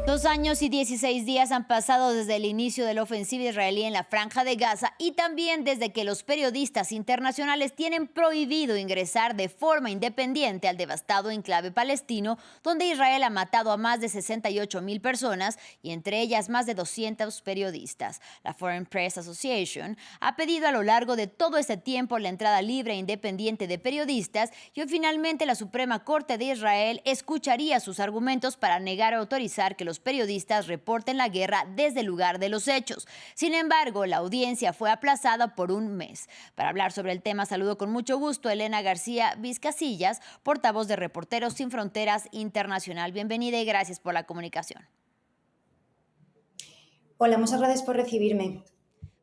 2 años y 16 días han pasado desde el inicio de la ofensiva israelí en la Franja de Gaza y también desde que los periodistas internacionales tienen prohibido ingresar de forma independiente al devastado enclave palestino, donde Israel ha matado a más de 68,000 personas y entre ellas más de 200 periodistas. La Foreign Press Association ha pedido a lo largo de todo este tiempo la entrada libre e independiente de periodistas y hoy finalmente la Suprema Corte de Israel escucharía sus argumentos para negar o autorizar que los periodistas reporten la guerra desde el lugar de los hechos. Sin embargo, la audiencia fue aplazada por un mes. Para hablar sobre el tema, saludo con mucho gusto a Elena García Vizcasillas, portavoz de Reporteros Sin Fronteras Internacional. Bienvenida y gracias por la comunicación. Hola, muchas gracias por recibirme.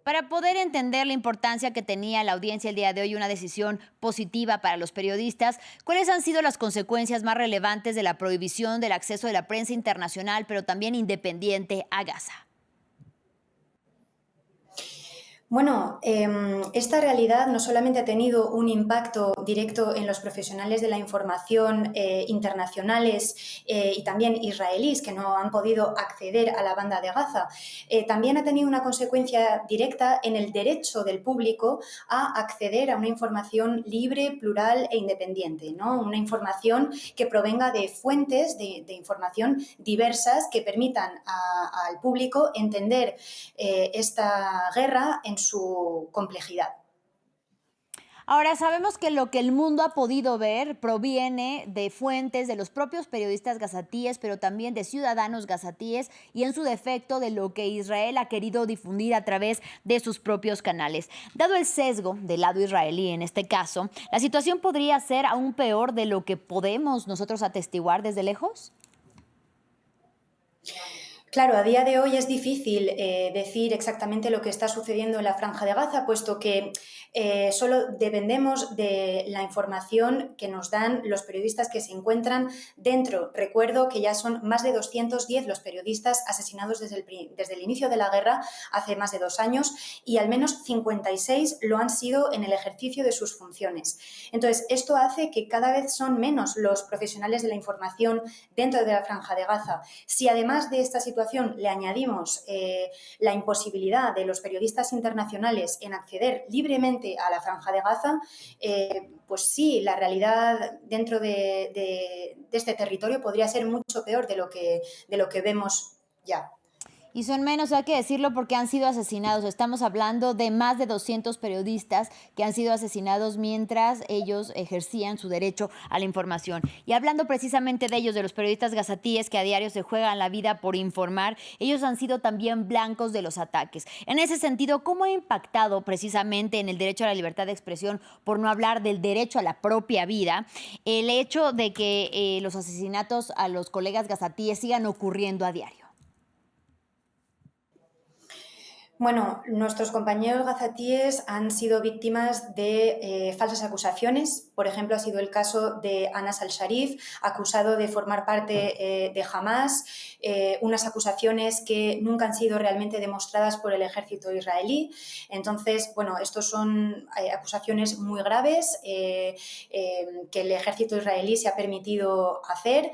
Para poder entender la importancia que tenía la audiencia el día de hoy, una decisión positiva para los periodistas, ¿cuáles han sido las consecuencias más relevantes de la prohibición del acceso de la prensa internacional, pero también independiente, a Gaza? Bueno, esta realidad no solamente ha tenido un impacto directo en los profesionales de la información internacionales y también israelíes que no han podido acceder a la banda de Gaza, también ha tenido una consecuencia directa en el derecho del público a acceder a una información libre, plural e independiente, ¿no? Una información que provenga de fuentes de información diversas que permitan al público entender esta guerra en su complejidad. Ahora, sabemos que lo que el mundo ha podido ver proviene de fuentes de los propios periodistas gazatíes, pero también de ciudadanos gazatíes y en su defecto de lo que Israel ha querido difundir a través de sus propios canales. Dado el sesgo del lado israelí en este caso, ¿la situación podría ser aún peor de lo que podemos nosotros atestiguar desde lejos? Claro, a día de hoy es difícil decir exactamente lo que está sucediendo en la Franja de Gaza, puesto que solo dependemos de la información que nos dan los periodistas que se encuentran dentro. Recuerdo que ya son más de 210 los periodistas asesinados desde el inicio de la guerra, hace más de 2 años, y al menos 56 lo han sido en el ejercicio de sus funciones. Entonces, esto hace que cada vez son menos los profesionales de la información dentro de la Franja de Gaza. Si además de esta situación le añadimos la imposibilidad de los periodistas internacionales en acceder libremente a la Franja de Gaza, pues sí, la realidad dentro de este territorio podría ser mucho peor de lo que vemos ya. Y son menos, hay que decirlo, porque han sido asesinados. Estamos hablando de más de 200 periodistas que han sido asesinados mientras ellos ejercían su derecho a la información. Y hablando precisamente de ellos, de los periodistas gazatíes que a diario se juegan la vida por informar, ellos han sido también blancos de los ataques. En ese sentido, ¿cómo ha impactado precisamente en el derecho a la libertad de expresión, por no hablar del derecho a la propia vida, el hecho de que los asesinatos a los colegas gazatíes sigan ocurriendo a diario? Bueno, nuestros compañeros gazatíes han sido víctimas de falsas acusaciones. Por ejemplo, ha sido el caso de Anas al-Sharif, acusado de formar parte de Hamas, unas acusaciones que nunca han sido realmente demostradas por el ejército israelí. Entonces, bueno, estos son acusaciones muy graves que el ejército israelí se ha permitido hacer,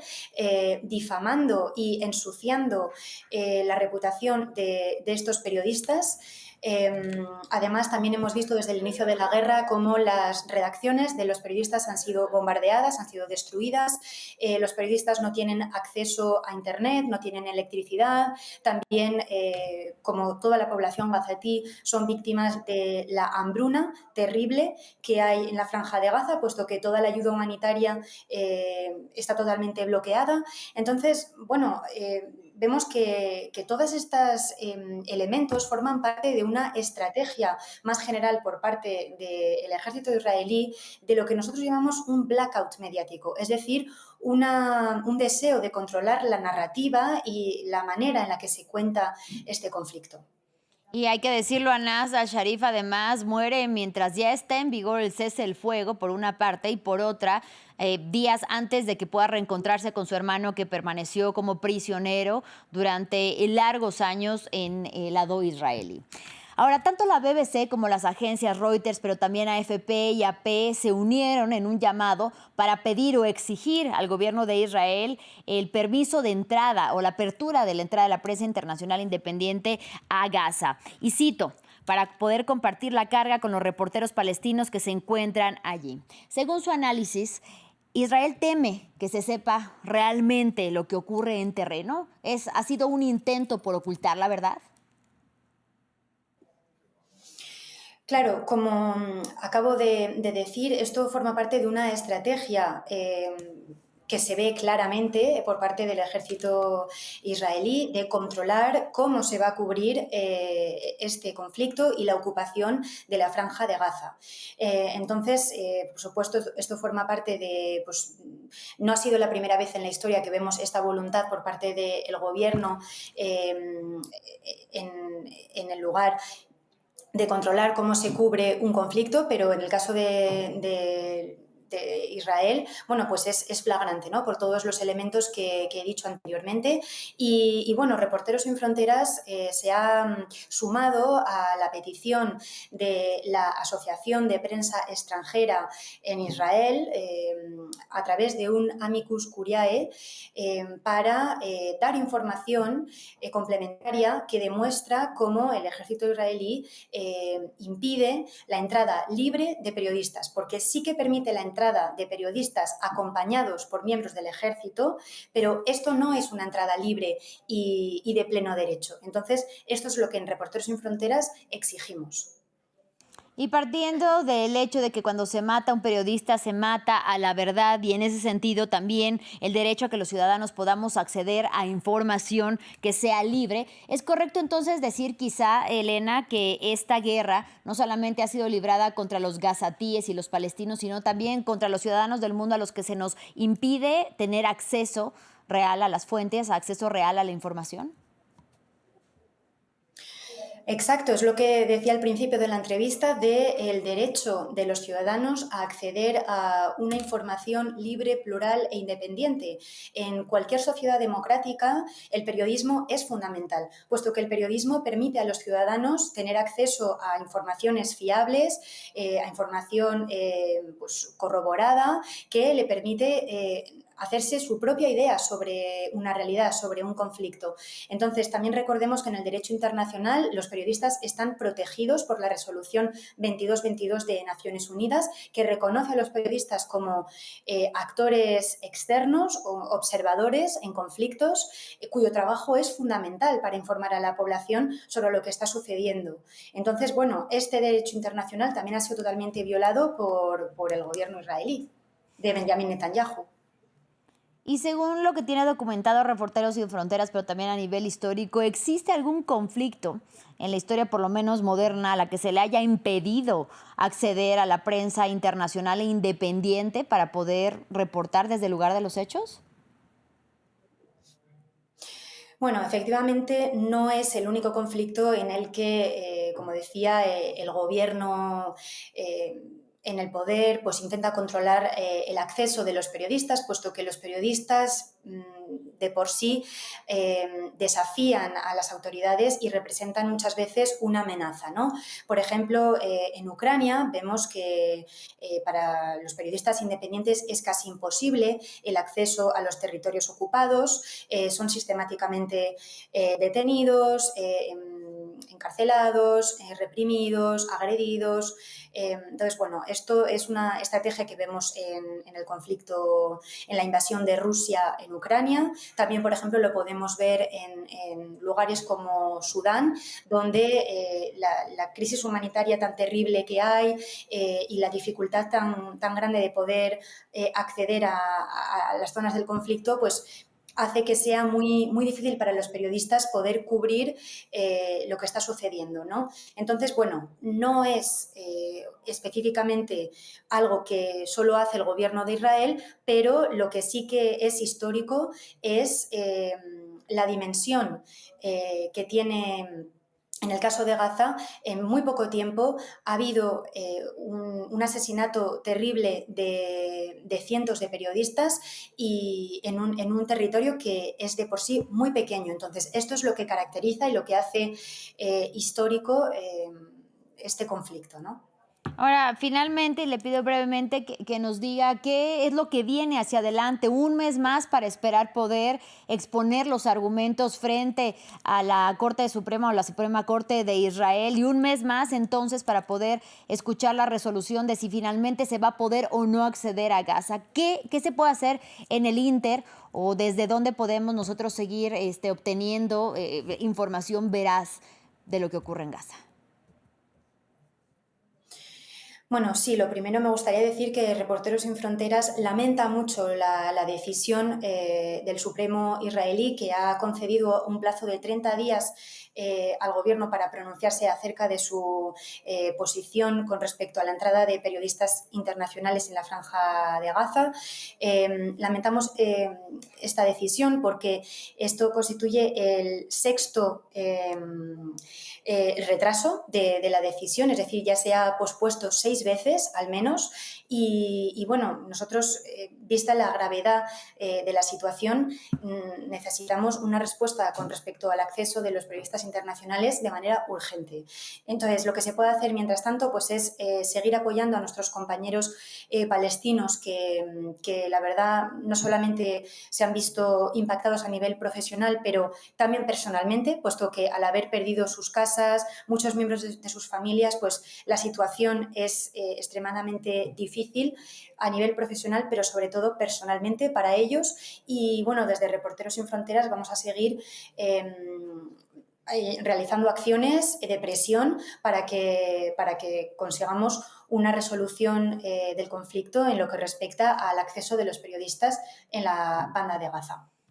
difamando y ensuciando la reputación de estos periodistas. Además, también hemos visto desde el inicio de la guerra cómo las redacciones de los periodistas han sido bombardeadas, han sido destruidas. Los periodistas no tienen acceso a Internet, no tienen electricidad. También, como toda la población gazatí, son víctimas de la hambruna terrible que hay en la Franja de Gaza, puesto que toda la ayuda humanitaria está totalmente bloqueada. Entonces, bueno, vemos que todos estos elementos forman parte de una estrategia más general por parte del ejército israelí de lo que nosotros llamamos un blackout mediático, es decir, un deseo de controlar la narrativa y la manera en la que se cuenta este conflicto. Y hay que decirlo, Anas al-Sharif además muere mientras ya está en vigor el cese el fuego, por una parte, y por otra, días antes de que pueda reencontrarse con su hermano, que permaneció como prisionero durante largos años en el lado israelí. Ahora, tanto la BBC como las agencias Reuters, pero también AFP y AP se unieron en un llamado para pedir o exigir al gobierno de Israel el permiso de entrada o la apertura de la entrada de la prensa internacional independiente a Gaza. Y cito, para poder compartir la carga con los reporteros palestinos que se encuentran allí. Según su análisis, Israel teme que se sepa realmente lo que ocurre en terreno. ¿Ha sido un intento por ocultar la verdad? Claro, como acabo de decir, esto forma parte de una estrategia que se ve claramente por parte del ejército israelí de controlar cómo se va a cubrir este conflicto y la ocupación de la Franja de Gaza. Entonces, por supuesto, esto forma parte de... Pues, no ha sido la primera vez en la historia que vemos esta voluntad por parte del gobierno en el lugar de controlar cómo se cubre un conflicto, pero en el caso de Israel, bueno, pues es flagrante, ¿no? Por todos los elementos que he dicho anteriormente. Y bueno, Reporteros Sin Fronteras se ha sumado a la petición de la Asociación de Prensa Extranjera en Israel a través de un amicus curiae para dar información complementaria que demuestra cómo el ejército israelí impide la entrada libre de periodistas, porque sí que permite la entrada de periodistas acompañados por miembros del ejército, pero esto no es una entrada libre y de pleno derecho. Entonces, esto es lo que en Reporteros Sin Fronteras exigimos. Y partiendo del hecho de que cuando se mata a un periodista se mata a la verdad y en ese sentido también el derecho a que los ciudadanos podamos acceder a información que sea libre, ¿es correcto entonces decir quizá, Elena, que esta guerra no solamente ha sido librada contra los gazatíes y los palestinos, sino también contra los ciudadanos del mundo a los que se nos impide tener acceso real a las fuentes, acceso real a la información? Exacto, es lo que decía al principio de la entrevista del derecho de los ciudadanos a acceder a una información libre, plural e independiente. En cualquier sociedad democrática, el periodismo es fundamental, puesto que el periodismo permite a los ciudadanos tener acceso a informaciones fiables, a información pues, corroborada, que le permite hacerse su propia idea sobre una realidad, sobre un conflicto. Entonces, también recordemos que en el derecho internacional los periodistas están protegidos por la resolución 2222 de Naciones Unidas, que reconoce a los periodistas como actores externos o observadores en conflictos, cuyo trabajo es fundamental para informar a la población sobre lo que está sucediendo. Entonces, bueno, este derecho internacional también ha sido totalmente violado por el gobierno israelí de Benjamin Netanyahu. Y según lo que tiene documentado Reporteros Sin Fronteras, pero también a nivel histórico, ¿existe algún conflicto en la historia, por lo menos moderna, a la que se le haya impedido acceder a la prensa internacional e independiente para poder reportar desde el lugar de los hechos? Bueno, efectivamente no es el único conflicto en el que, como decía, el gobierno en el poder pues intenta controlar el acceso de los periodistas, puesto que los periodistas de por sí desafían a las autoridades y representan muchas veces una amenaza, ¿no? Por ejemplo, en Ucrania vemos que para los periodistas independientes es casi imposible el acceso a los territorios ocupados, son sistemáticamente detenidos, encarcelados, reprimidos, agredidos. Entonces, bueno, esto es una estrategia que vemos en el conflicto, en la invasión de Rusia en Ucrania. También, por ejemplo, lo podemos ver en lugares como Sudán, donde la crisis humanitaria tan terrible que hay y la dificultad tan grande de poder acceder a las zonas del conflicto, pues hace que sea muy difícil para los periodistas poder cubrir lo que está sucediendo, ¿no? Entonces, bueno, no es específicamente algo que solo hace el gobierno de Israel, pero lo que sí que es histórico es la dimensión que tiene En el caso de Gaza, en muy poco tiempo ha habido un asesinato terrible de cientos de periodistas y en un territorio que es de por sí muy pequeño. Entonces, esto es lo que caracteriza y lo que hace histórico este conflicto, ¿no? Ahora, finalmente, le pido brevemente que nos diga qué es lo que viene hacia adelante, un mes más para esperar poder exponer los argumentos frente a la Corte Suprema o la Suprema Corte de Israel y un mes más entonces para poder escuchar la resolución de si finalmente se va a poder o no acceder a Gaza. ¿Qué se puede hacer en el Inter o desde dónde podemos nosotros seguir obteniendo información veraz de lo que ocurre en Gaza? Bueno, sí, lo primero me gustaría decir que Reporteros Sin Fronteras lamenta mucho la decisión del Supremo israelí, que ha concedido un plazo de 30 días al gobierno para pronunciarse acerca de su posición con respecto a la entrada de periodistas internacionales en la Franja de Gaza. Lamentamos esta decisión porque esto constituye el sexto retraso de la decisión, es decir, ya se ha pospuesto 6 veces al menos y bueno, nosotros, vista la gravedad de la situación, necesitamos una respuesta con respecto al acceso de los periodistas internacionales de manera urgente. Entonces, lo que se puede hacer mientras tanto pues es seguir apoyando a nuestros compañeros palestinos que la verdad no solamente se han visto impactados a nivel profesional, pero también personalmente, puesto que al haber perdido sus casas, muchos miembros de sus familias, pues la situación es extremadamente difícil a nivel profesional, pero sobre todo personalmente para ellos. Y bueno, desde Reporteros Sin Fronteras vamos a seguir realizando acciones de presión para que consigamos una resolución del conflicto en lo que respecta al acceso de los periodistas en la Banda de Gaza.